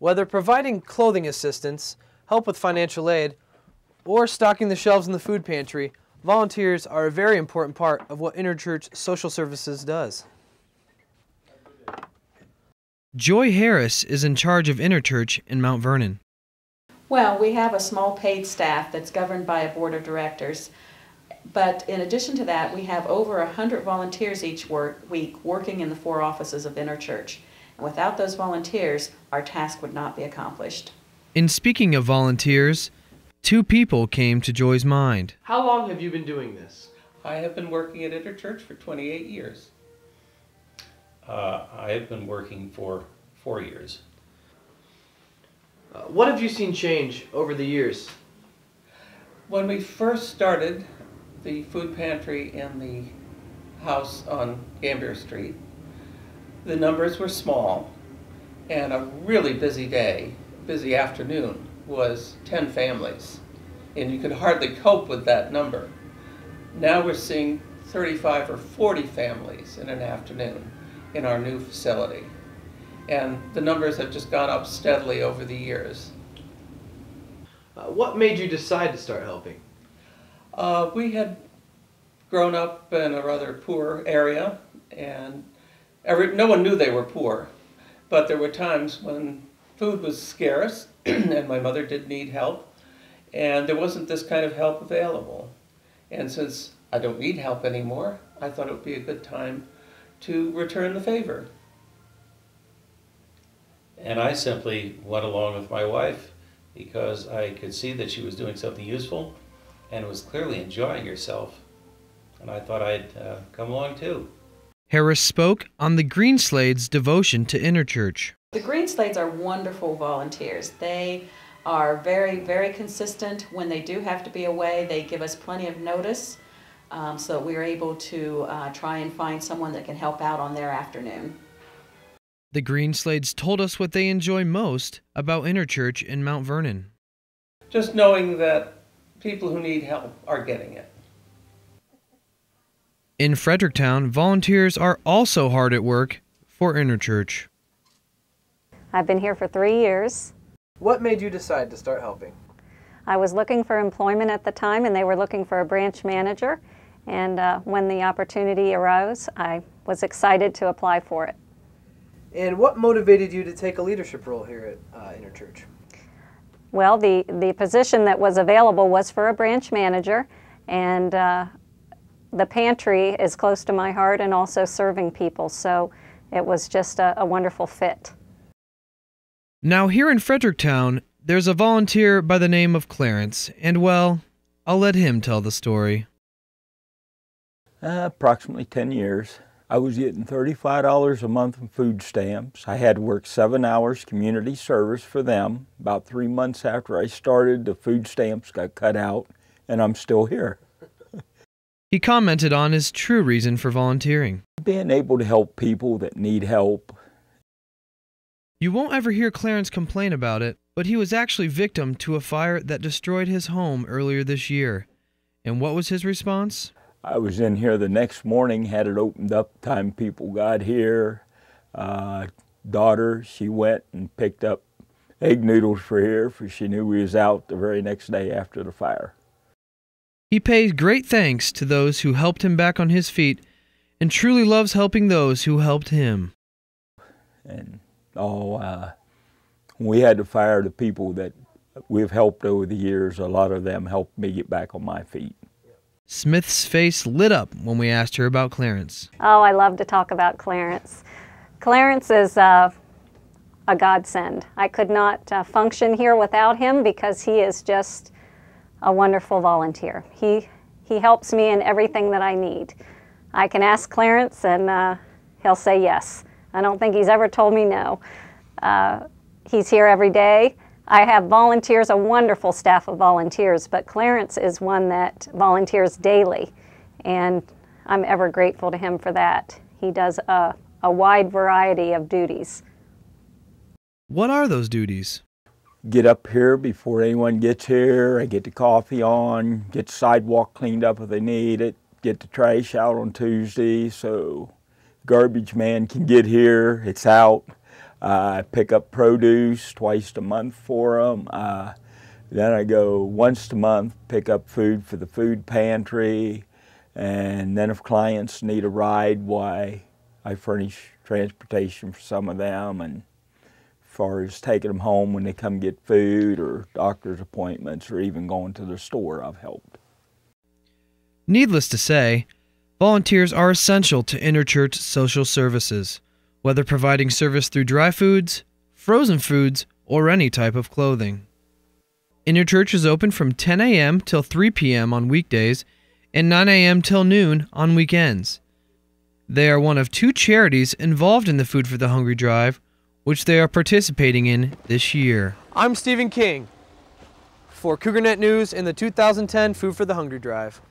Whether providing clothing assistance, help with financial aid, or stocking the shelves in the food pantry, volunteers are a very important part of what Interchurch Social Services does. Joy Harris is in charge of Interchurch in Mount Vernon. Well, we have a small paid staff that's governed by a board of directors. But in addition to that, we have over 100 volunteers each week working in the 4 offices of Interchurch. And without those volunteers, our task would not be accomplished. In speaking of volunteers, 2 people came to Joy's mind. How long have you been doing this? I have been working at Interchurch for 28 years. I have been working for 4 years. What have you seen change over the years? When we first started the food pantry in the house on Gambier Street, the numbers were small, and a really busy day, busy afternoon, was 10 families, and you could hardly cope with that number. Now we're seeing 35 or 40 families in an afternoon in our new facility, and the numbers have just gone up steadily over the years. What made you decide to start helping? We had grown up in a rather poor area, and no one knew they were poor, but there were times when food was scarce and my mother did need help, and there wasn't this kind of help available. And since I don't need help anymore, I thought it would be a good time to return the favor. And I simply went along with my wife because I could see that she was doing something useful and was clearly enjoying herself. And I thought I'd come along too. Harris spoke on the Greenslades' devotion to Interchurch. The Greenslades are wonderful volunteers. They are very, very consistent. When they do have to be away, they give us plenty of notice so that we're able to try and find someone that can help out on their afternoon. The Greenslades told us what they enjoy most about Interchurch in Mount Vernon. Just knowing that people who need help are getting it. In Fredericktown, volunteers are also hard at work for Interchurch. I've been here for 3 years. What made you decide to start helping? I was looking for employment at the time, and they were looking for a branch manager. And when the opportunity arose, I was excited to apply for it. And what motivated you to take a leadership role here at Interchurch? Well, the position that was available was for a branch manager, and the pantry is close to my heart and also serving people, so it was just a wonderful fit. Now here in Fredericktown, there's a volunteer by the name of Clarence, and well, I'll let him tell the story. Approximately 10 years. I was getting $35 a month in food stamps. I had to work 7 hours community service for them. About 3 months after I started, the food stamps got cut out, and I'm still here. He commented on his true reason for volunteering. Being able to help people that need help. You won't ever hear Clarence complain about it, but he was actually victim to a fire that destroyed his home earlier this year. And what was his response? I was in here the next morning, had it opened up, time people got here. Daughter, she went and picked up egg noodles for here, for she knew we was out the very next day after the fire. He pays great thanks to those who helped him back on his feet and truly loves helping those who helped him. And we had to fire the people that we've helped over the years. A lot of them helped me get back on my feet. Smith's face lit up when we asked her about Clarence. Oh, I love to talk about Clarence. Clarence is a godsend. I could not function here without him because he is just a wonderful volunteer. He helps me in everything that I need. I can ask Clarence and he'll say yes. I don't think he's ever told me no. He's here every day. I have volunteers, a wonderful staff of volunteers, but Clarence is one that volunteers daily, and I'm ever grateful to him for that. He does a wide variety of duties. What are those duties? Get up here before anyone gets here. I get the coffee on, get the sidewalk cleaned up if they need it, get the trash out on Tuesday so garbage man can get here, it's out. I pick up produce twice a month for them. Then I go once a month, pick up food for the food pantry. And then if clients need a ride, why, I furnish transportation for some of them. And as far as taking them home when they come get food or doctor's appointments or even going to the store, I've helped. Needless to say, volunteers are essential to Interchurch social services, whether providing service through dry foods, frozen foods, or any type of clothing. Interchurch is open from 10 a.m. till 3 p.m. on weekdays and 9 a.m. till noon on weekends. They are one of 2 charities involved in the Food for the Hungry Drive, which they are participating in this year. I'm Stephen King for CougarNet News in the 2010 Food for the Hungry Drive.